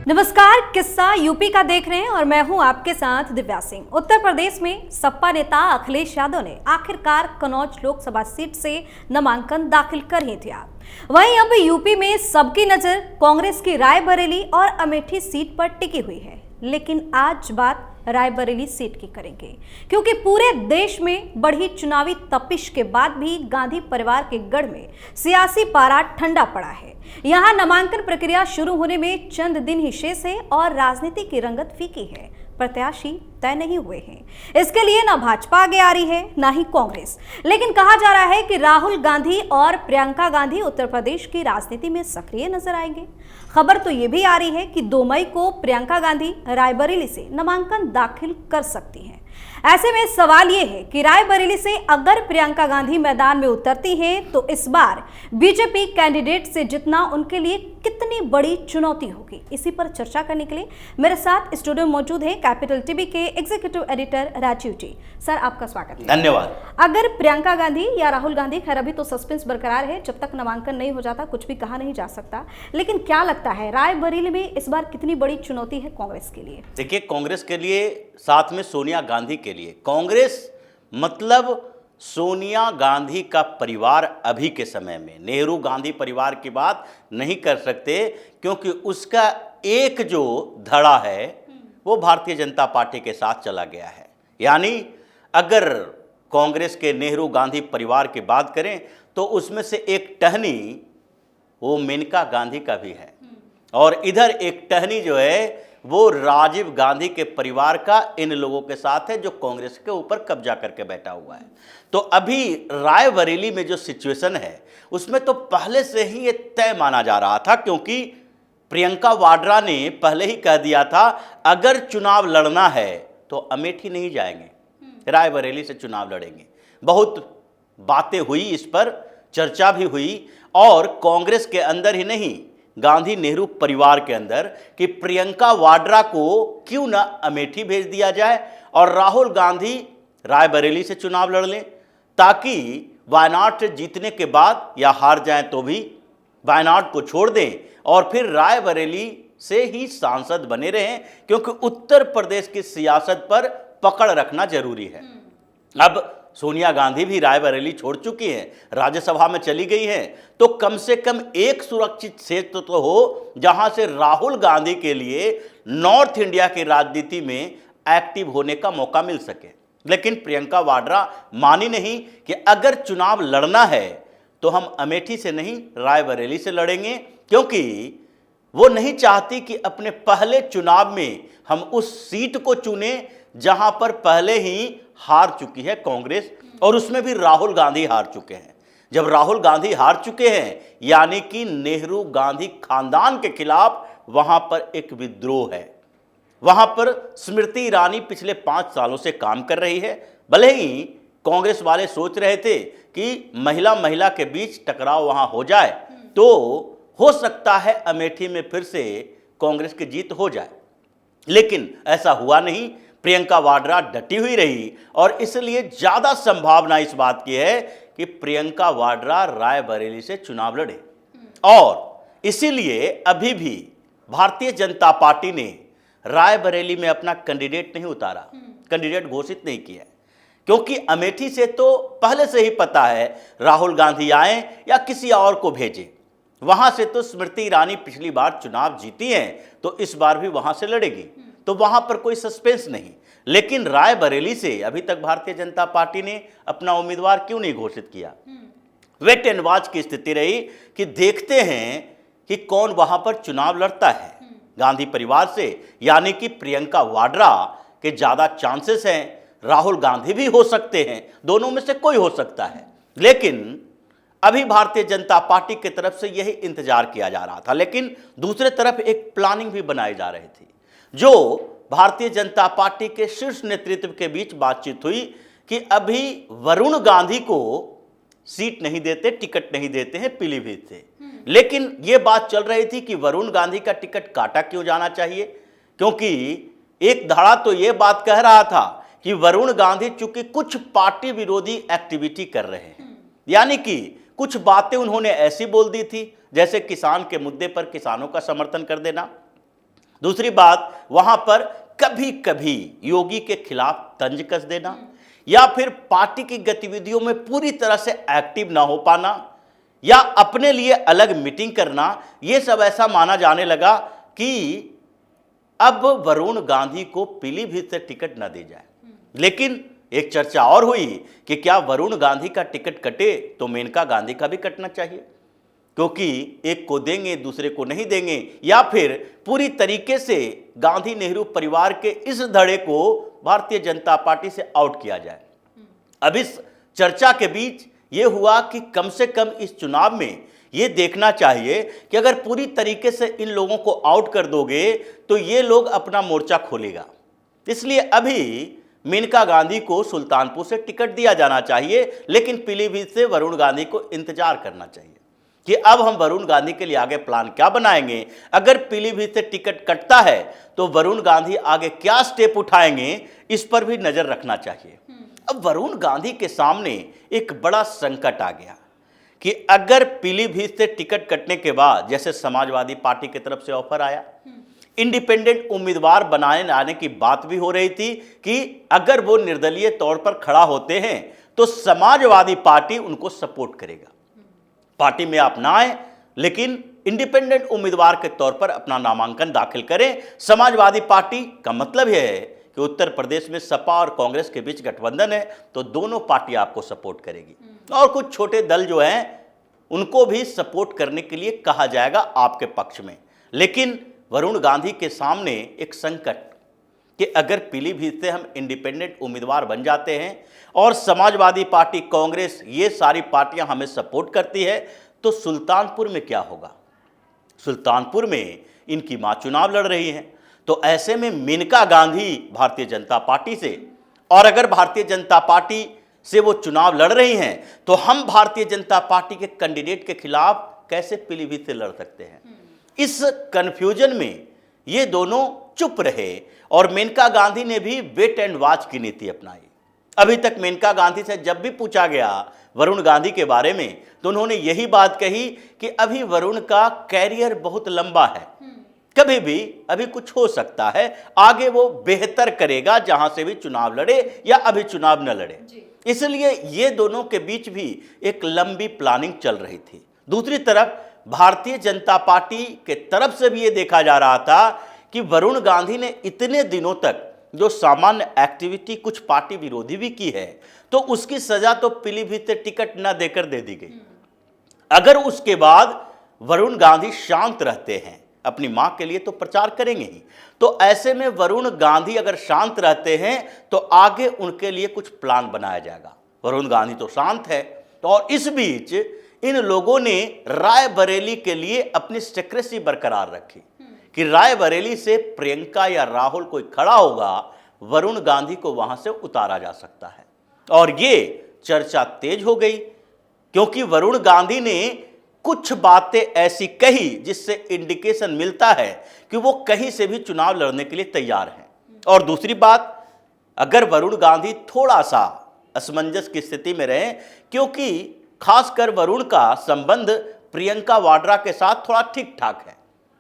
नमस्कार, किस्सा यूपी का देख रहे हैं और मैं हूं आपके साथ दिव्या सिंह। उत्तर प्रदेश में सपा नेता अखिलेश यादव ने आखिरकार कन्नौज लोकसभा सीट से नामांकन दाखिल कर ही दिया। वहीं अब यूपी में सबकी नजर कांग्रेस की रायबरेली और अमेठी सीट पर टिकी हुई है, लेकिन आज बात रायबरेली सीट की करेंगे, क्योंकि पूरे देश में बढ़ी चुनावी तपिश के बाद भी गांधी परिवार के गढ़ में सियासी पारा ठंडा पड़ा है। यहां नामांकन प्रक्रिया शुरू होने में चंद दिन ही शेष है और राजनीति की रंगत फीकी है। प्रत्याशी तय नहीं हुए हैं। इसके लिए ना भाजपा आगे आ रही है, ना ही कांग्रेस। लेकिन कहा जा रहा है कि राहुल गांधी और प्रियंका गांधी उत्तर प्रदेश की राजनीति में सक्रिय नजर आएंगे। खबर तो ये भी आ रही है कि 2 मई को प्रियंका गांधी रायबरेली से नामांकन दाखिल कर सकती हैं। ऐसे में सवाल ये है कि रायबरेली से अगर प्रियंका गांधी मैदान में उतरती हैं तो इस बार बीजेपी कैंडिडेट से जितना उनके लिए कितनी बड़ी चुनौती होगी। इसी पर चर्चा करने के लिए मेरे साथ स्टूडियो में मौजूद है कैपिटल टीवी के एग्जीक्यूटिव एडिटर राजीव जी। सर, आपका स्वागत है। धन्यवाद। अगर प्रियंका गांधी या राहुल गांधी, खैर अभी तो सस्पेंस बरकरार है, जब तक नामांकन नहीं हो जाता कुछ भी कहा नहीं जा सकता, लेकिन क्या लगता है रायबरेली में इस बार कितनी बड़ी चुनौती है कांग्रेस के लिए? देखिए, कांग्रेस के लिए, साथ में सोनिया गांधी के लिए, कांग्रेस मतलब सोनिया गांधी का परिवार अभी के समय में, नेहरू गांधी परिवार की बात नहीं कर सकते, क्योंकि उसका एक जो धड़ा है वो भारतीय जनता पार्टी के साथ चला गया है। यानी अगर कांग्रेस के नेहरू गांधी परिवार की बात करें तो उसमें से एक टहनी वो मेनका गांधी का भी है, और इधर एक टहनी जो है वो राजीव गांधी के परिवार का इन लोगों के साथ है, जो कांग्रेस के ऊपर कब्जा करके बैठा हुआ है। तो अभी रायबरेली में जो सिचुएशन है उसमें तो पहले से ही ये तय माना जा रहा था, क्योंकि प्रियंका वाड्रा ने पहले ही कह दिया था अगर चुनाव लड़ना है तो अमेठी नहीं जाएंगे, रायबरेली से चुनाव लड़ेंगे। बहुत बातें हुई, इस पर चर्चा भी हुई, और कांग्रेस के अंदर ही नहीं, गांधी नेहरू परिवार के अंदर, कि प्रियंका वाड्रा को क्यों ना अमेठी भेज दिया जाए और राहुल गांधी रायबरेली से चुनाव लड़ लें, ताकि वायनाड जीतने के बाद या हार जाएं तो भी वायनाड को छोड़ दें और फिर रायबरेली से ही सांसद बने रहें, क्योंकि उत्तर प्रदेश की सियासत पर पकड़ रखना जरूरी है। अब सोनिया गांधी भी रायबरेली छोड़ चुकी हैं, राज्यसभा में चली गई हैं, तो कम से कम एक सुरक्षित क्षेत्र तो हो जहां से राहुल गांधी के लिए नॉर्थ इंडिया की राजनीति में एक्टिव होने का मौका मिल सके। लेकिन प्रियंका वाड्रा मानी नहीं कि अगर चुनाव लड़ना है तो हम अमेठी से नहीं रायबरेली से लड़ेंगे, क्योंकि वो नहीं चाहती कि अपने पहले चुनाव में हम उस सीट को चुने जहां पर पहले ही हार चुकी है कांग्रेस, और उसमें भी राहुल गांधी हार चुके हैं। जब राहुल गांधी हार चुके हैं यानी कि नेहरू गांधी खानदान के खिलाफ वहां पर एक विद्रोह है। वहां पर स्मृति ईरानी पिछले 5 सालों से काम कर रही है। भले ही कांग्रेस वाले सोच रहे थे कि महिला महिला के बीच टकराव वहां हो जाए तो हो सकता है अमेठी में फिर से कांग्रेस की जीत हो जाए, लेकिन ऐसा हुआ नहीं। प्रियंका वाड्रा डटी हुई रही, और इसलिए ज्यादा संभावना इस बात की है कि प्रियंका वाड्रा रायबरेली से चुनाव लड़े। और इसीलिए अभी भी भारतीय जनता पार्टी ने रायबरेली में अपना कैंडिडेट नहीं उतारा, कैंडिडेट घोषित नहीं किया, क्योंकि अमेठी से तो पहले से ही पता है राहुल गांधी आए या किसी और को भेजे। वहां से तो स्मृति ईरानी पिछली बार चुनाव जीती हैं, तो इस बार भी वहां से लड़ेगी, तो वहां पर कोई सस्पेंस नहीं। लेकिन रायबरेली से अभी तक भारतीय जनता पार्टी ने अपना उम्मीदवार क्यों नहीं घोषित किया? वेट एंड वॉच की स्थिति रही कि देखते हैं कि कौन वहां पर चुनाव लड़ता है। गांधी परिवार से यानी कि प्रियंका वाड्रा के ज्यादा चांसेस हैं, राहुल गांधी भी हो सकते हैं, दोनों में से कोई हो सकता है। लेकिन अभी भारतीय जनता पार्टी की तरफ से यही इंतजार किया जा रहा था, लेकिन दूसरे तरफ एक प्लानिंग भी बनाई जा रही थी, जो भारतीय जनता पार्टी के शीर्ष नेतृत्व के बीच बातचीत हुई कि अभी वरुण गांधी को सीट नहीं देते, टिकट नहीं देते हैं पीलीभीत से। लेकिन यह बात चल रही थी कि वरुण गांधी का टिकट काटा क्यों जाना चाहिए, क्योंकि एक धड़ा तो यह बात कह रहा था कि वरुण गांधी चूंकि कुछ पार्टी विरोधी एक्टिविटी कर रहे हैं, यानी कि कुछ बातें उन्होंने ऐसी बोल दी थी जैसे किसान के मुद्दे पर किसानों का समर्थन कर देना, दूसरी बात, वहां पर कभी कभी योगी के खिलाफ तंज कस देना या फिर पार्टी की गतिविधियों में पूरी तरह से एक्टिव ना हो पाना या अपने लिए अलग मीटिंग करना, यह सब ऐसा माना जाने लगा कि अब वरुण गांधी को पीलीभीत से टिकट न दी जाए। लेकिन एक चर्चा और हुई कि क्या वरुण गांधी का टिकट कटे तो मेनका गांधी का भी कटना चाहिए, क्योंकि एक को देंगे दूसरे को नहीं देंगे, या फिर पूरी तरीके से गांधी नेहरू परिवार के इस धड़े को भारतीय जनता पार्टी से आउट किया जाए। अब इस चर्चा के बीच यह हुआ कि कम से कम इस चुनाव में यह देखना चाहिए कि अगर पूरी तरीके से इन लोगों को आउट कर दोगे तो ये लोग अपना मोर्चा खोलेगा। इसलिए अभी मेनका गांधी को सुल्तानपुर से टिकट दिया जाना चाहिए, लेकिन पीलीभीत से वरुण गांधी को इंतजार करना चाहिए कि अब हम वरुण गांधी के लिए आगे प्लान क्या बनाएंगे। अगर पीलीभीत से टिकट कटता है तो वरुण गांधी आगे क्या स्टेप उठाएंगे, इस पर भी नजर रखना चाहिए। अब वरुण गांधी के सामने एक बड़ा संकट आ गया कि अगर पीलीभीत से टिकट कटने के बाद, जैसे समाजवादी पार्टी की तरफ से ऑफर आया, इंडिपेंडेंट उम्मीदवार बनाने लाने की बात भी हो रही थी कि अगर वो निर्दलीय तौर पर खड़ा होते हैं तो समाजवादी पार्टी उनको सपोर्ट करेगा। पार्टी में आप ना आए लेकिन इंडिपेंडेंट उम्मीदवार के तौर पर अपना नामांकन दाखिल करें। समाजवादी पार्टी का मतलब यह है कि उत्तर प्रदेश में सपा और कांग्रेस के बीच गठबंधन है तो दोनों पार्टी आपको सपोर्ट करेगी और कुछ छोटे दल जो हैं उनको भी सपोर्ट करने के लिए कहा जाएगा आपके पक्ष में। लेकिन वरुण गांधी के सामने एक संकट कि अगर पीलीभीत से हम इंडिपेंडेंट उम्मीदवार बन जाते हैं और समाजवादी पार्टी, कांग्रेस, ये सारी पार्टियां हमें सपोर्ट करती है तो सुल्तानपुर में क्या होगा। सुल्तानपुर में इनकी मां चुनाव लड़ रही हैं, तो ऐसे में मेनका गांधी भारतीय जनता पार्टी से, और अगर भारतीय जनता पार्टी से वो चुनाव लड़ रही हैं तो हम भारतीय जनता पार्टी के कैंडिडेट के खिलाफ कैसे पीलीभीत से लड़ सकते हैं। इस कंफ्यूजन में ये दोनों चुप रहे और मेनका गांधी ने भी वेट एंड वॉच की नीति अपनाई। अभी तक मेनका गांधी से जब भी पूछा गया वरुण गांधी के बारे में तो उन्होंने यही बात कही कि अभी वरुण का कैरियर बहुत लंबा है, कभी भी अभी कुछ हो सकता है, आगे वो बेहतर करेगा जहां से भी चुनाव लड़े या अभी चुनाव न लड़े। इसलिए ये दोनों के बीच भी एक लंबी प्लानिंग चल रही थी। दूसरी तरफ भारतीय जनता पार्टी के तरफ से भी ये देखा जा रहा था कि वरुण गांधी ने इतने दिनों तक जो सामान्य एक्टिविटी कुछ पार्टी विरोधी भी की है तो उसकी सजा तो पीलीभीत से टिकट न देकर दे दी गई। अगर उसके बाद वरुण गांधी शांत रहते हैं, अपनी मां के लिए तो प्रचार करेंगे ही, तो ऐसे में वरुण गांधी अगर शांत रहते हैं तो आगे उनके लिए कुछ प्लान बनाया जाएगा। वरुण गांधी तो शांत है, तो और इस बीच इन लोगों ने रायबरेली के लिए अपनी सिक्रेसी बरकरार रखी कि रायबरेली से प्रियंका या राहुल कोई खड़ा होगा, वरुण गांधी को वहां से उतारा जा सकता है। और ये चर्चा तेज हो गई क्योंकि वरुण गांधी ने कुछ बातें ऐसी कही जिससे इंडिकेशन मिलता है कि वो कहीं से भी चुनाव लड़ने के लिए तैयार हैं। और दूसरी बात, अगर वरुण गांधी थोड़ा सा असमंजस की स्थिति में रहे, क्योंकि खासकर वरुण का संबंध प्रियंका वाड्रा के साथ थोड़ा ठीक ठाक है,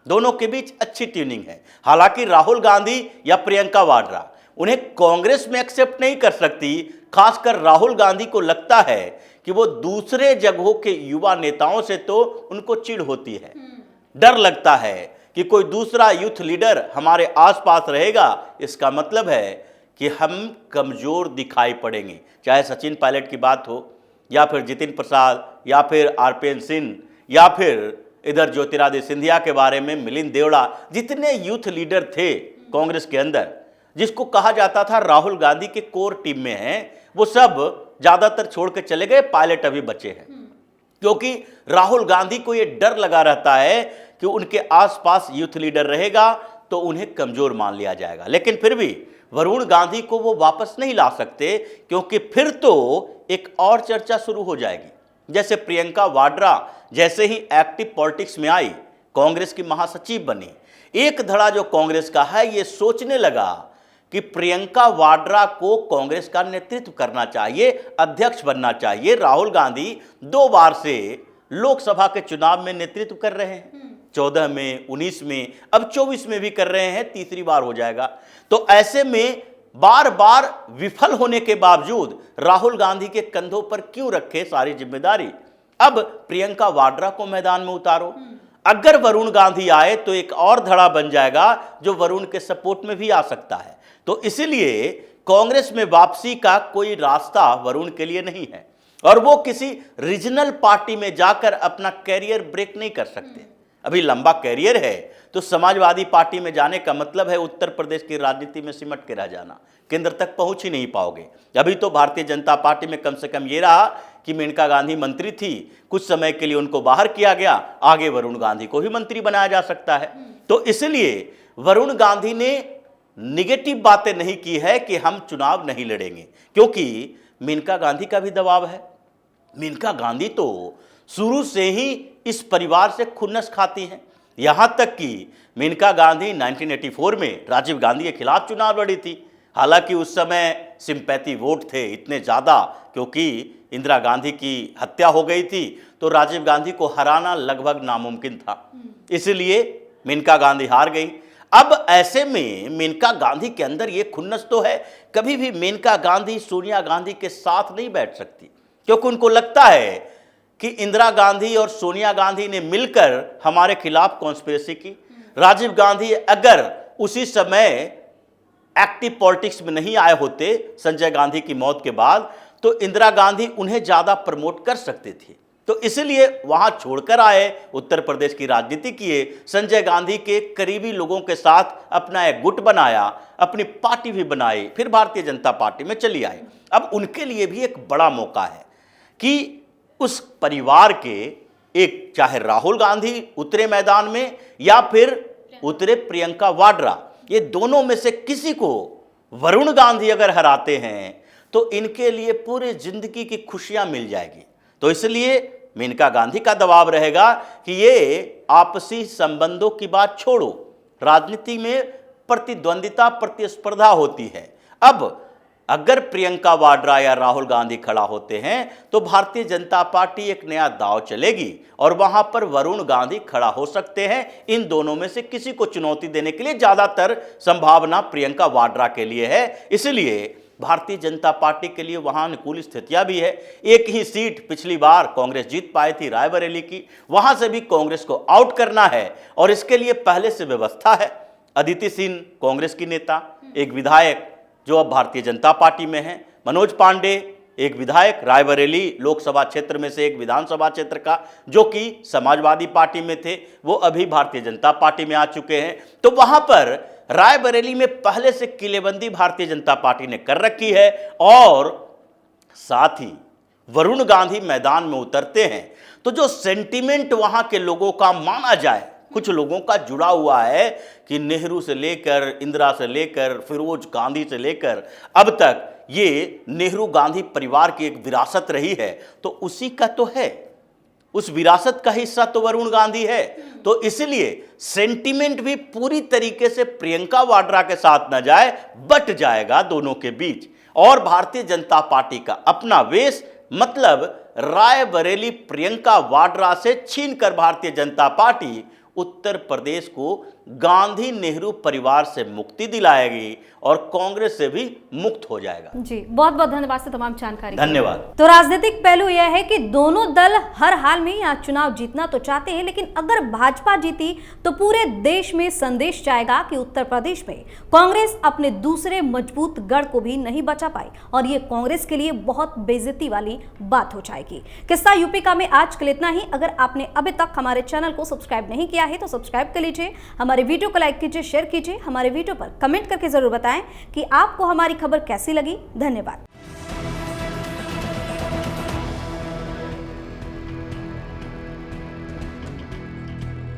दोनों के बीच अच्छी ट्यूनिंग है। हालांकि राहुल गांधी या प्रियंका वाड्रा उन्हें कांग्रेस में एक्सेप्ट नहीं कर सकती। खासकर राहुल गांधी को लगता है कि वो दूसरे जगहों के युवा नेताओं से तो उनको चिढ़ होती है, डर लगता है कि कोई दूसरा यूथ लीडर हमारे आसपास रहेगा, इसका मतलब है कि हम कमजोर दिखाई पड़ेंगे। चाहे सचिन पायलट की बात हो या फिर जितिन प्रसाद या फिर आरपीएन सिंह या फिर इधर ज्योतिरादित्य सिंधिया के बारे में मिलिंद देवड़ा, जितने यूथ लीडर थे कांग्रेस के अंदर जिसको कहा जाता था राहुल गांधी के कोर टीम में हैं, वो सब ज्यादातर छोड़ के चले गए, पायलट अभी बचे हैं। क्योंकि राहुल गांधी को ये डर लगा रहता है कि उनके आसपास यूथ लीडर रहेगा तो उन्हें कमजोर मान लिया जाएगा। लेकिन फिर भी वरुण गांधी को वो वापस नहीं ला सकते क्योंकि फिर तो एक और चर्चा शुरू हो जाएगी। जैसे प्रियंका वाड्रा जैसे ही एक्टिव पॉलिटिक्स में आई, कांग्रेस की महासचिव बनी, एक धड़ा जो कांग्रेस का है ये सोचने लगा कि प्रियंका वाड्रा को कांग्रेस का नेतृत्व करना चाहिए, अध्यक्ष बनना चाहिए। राहुल गांधी 2 बार से लोकसभा के चुनाव में नेतृत्व कर रहे हैं, 14 में, 19 में, अब 24 में भी कर रहे हैं, तीसरी बार हो जाएगा। तो ऐसे में बार बार विफल होने के बावजूद राहुल गांधी के कंधों पर क्यों रखे सारी जिम्मेदारी? अब प्रियंका वाड्रा को मैदान में उतारो। अगर वरुण गांधी आए तो एक और धड़ा बन जाएगा जो वरुण के सपोर्ट में भी आ सकता है। तो इसलिए कांग्रेस में वापसी का कोई रास्ता वरुण के लिए नहीं है और वो किसी रीजनल पार्टी में जाकर अपना कैरियर ब्रेक नहीं कर सकते। अभी लंबा कैरियर है तो समाजवादी पार्टी में जाने का मतलब है उत्तर प्रदेश की राजनीति में सिमट के रह जाना, केंद्र तक पहुंच ही नहीं पाओगे। अभी तो भारतीय जनता पार्टी में कम से कम ये रहा कि मेनका गांधी मंत्री थी, कुछ समय के लिए उनको बाहर किया गया, आगे वरुण गांधी को भी मंत्री बनाया जा सकता है। तो इसलिए वरुण गांधी ने निगेटिव बातें नहीं की है कि हम चुनाव नहीं लड़ेंगे, क्योंकि मेनका गांधी का भी दबाव है। मेनका गांधी तो शुरू से ही इस परिवार से खुन्नस खाती हैं। यहां तक कि मेनका गांधी 1984 में राजीव गांधी के खिलाफ चुनाव लड़ी थी। हालांकि उस समय सिंपैथी वोट थे इतने ज़्यादा, क्योंकि इंदिरा गांधी की हत्या हो गई थी, तो राजीव गांधी को हराना लगभग नामुमकिन था, इसलिए मेनका गांधी हार गई। अब ऐसे में मेनका गांधी के अंदर ये खुन्नस तो है, कभी भी मेनका गांधी सोनिया गांधी के साथ नहीं बैठ सकती, क्योंकि उनको लगता है कि इंदिरा गांधी और सोनिया गांधी ने मिलकर हमारे खिलाफ कॉन्स्पिरेसी की। राजीव गांधी अगर उसी समय एक्टिव पॉलिटिक्स में नहीं आए होते संजय गांधी की मौत के बाद, तो इंदिरा गांधी उन्हें ज़्यादा प्रमोट कर सकते थे। तो इसलिए वहां छोड़कर आए, उत्तर प्रदेश की राजनीति किए, संजय गांधी के करीबी लोगों के साथ अपना एक गुट बनाया, अपनी पार्टी भी बनाई, फिर भारतीय जनता पार्टी में चली आई। अब उनके लिए भी एक बड़ा मौका है कि उस परिवार के एक, चाहे राहुल गांधी उतरे मैदान में या फिर उतरे प्रियंका वाड्रा, ये दोनों में से किसी को वरुण गांधी अगर हराते हैं तो इनके लिए पूरी जिंदगी की खुशियां मिल जाएगी। तो इसलिए मेनका गांधी का दबाव रहेगा कि ये आपसी संबंधों की बात छोड़ो, राजनीति में प्रतिद्वंदिता, प्रतिस्पर्धा होती है। अब अगर प्रियंका वाड्रा या राहुल गांधी खड़ा होते हैं तो भारतीय जनता पार्टी एक नया दांव चलेगी और वहां पर वरुण गांधी खड़ा हो सकते हैं। इन दोनों में से किसी को चुनौती देने के लिए ज्यादातर संभावना प्रियंका वाड्रा के लिए है, इसलिए भारतीय जनता पार्टी के लिए वहां अनुकूल स्थितियां भी है। एक ही सीट पिछली बार कांग्रेस जीत पाई थी, रायबरेली की, वहां से भी कांग्रेस को आउट करना है और इसके लिए पहले से व्यवस्था है। अदिति सिंह कांग्रेस की नेता, एक विधायक जो अब भारतीय जनता पार्टी में है, मनोज पांडे एक विधायक रायबरेली लोकसभा क्षेत्र में से एक विधानसभा क्षेत्र का, जो कि समाजवादी पार्टी में थे, वो अभी भारतीय जनता पार्टी में आ चुके हैं। तो वहां पर रायबरेली में पहले से किलेबंदी भारतीय जनता पार्टी ने कर रखी है और साथ ही वरुण गांधी मैदान में उतरते हैं तो जो सेंटीमेंट वहां के लोगों का माना जाए, कुछ लोगों का जुड़ा हुआ है कि नेहरू से लेकर, इंदिरा से लेकर, फिरोज गांधी से लेकर अब तक ये नेहरू गांधी परिवार की एक विरासत रही है, तो उसी का तो है, उस विरासत का हिस्सा तो वरुण गांधी है। तो इसलिए सेंटीमेंट भी पूरी तरीके से प्रियंका वाड्रा के साथ न जाए, बट जाएगा दोनों के बीच। और भारतीय जनता पार्टी का अपना वेश, मतलब रायबरेली प्रियंका वाड्रा से छीनकर भारतीय जनता पार्टी उत्तर प्रदेश को गांधी नेहरू परिवार से मुक्ति दिलाएगी और कांग्रेस से भी मुक्त हो जाएगा। जी, बहुत बहुत धन्यवाद से तमाम जानकारी। धन्यवाद। तो राजनीतिक पहलू यह है कि दोनों दल हर हाल में यहाँ चुनाव जीतना तो चाहते हैं, लेकिन अगर भाजपा जीती तो पूरे देश में संदेश जाएगा कि उत्तर प्रदेश में कांग्रेस अपने दूसरे मजबूत गढ़ को भी नहीं बचा पाई और ये कांग्रेस के लिए बहुत बेइज्जती वाली बात हो जाएगी। किस्सा यूपी का में आज के लिए इतना ही। अगर आपने अभी तक हमारे चैनल को सब्सक्राइब नहीं किया है तो सब्सक्राइब कर लीजिए, हमारे वीडियो को लाइक कीजिए, शेयर कीजिए, हमारे वीडियो पर कमेंट करके जरूर बताएं कि आपको हमारी खबर कैसी लगी। धन्यवाद।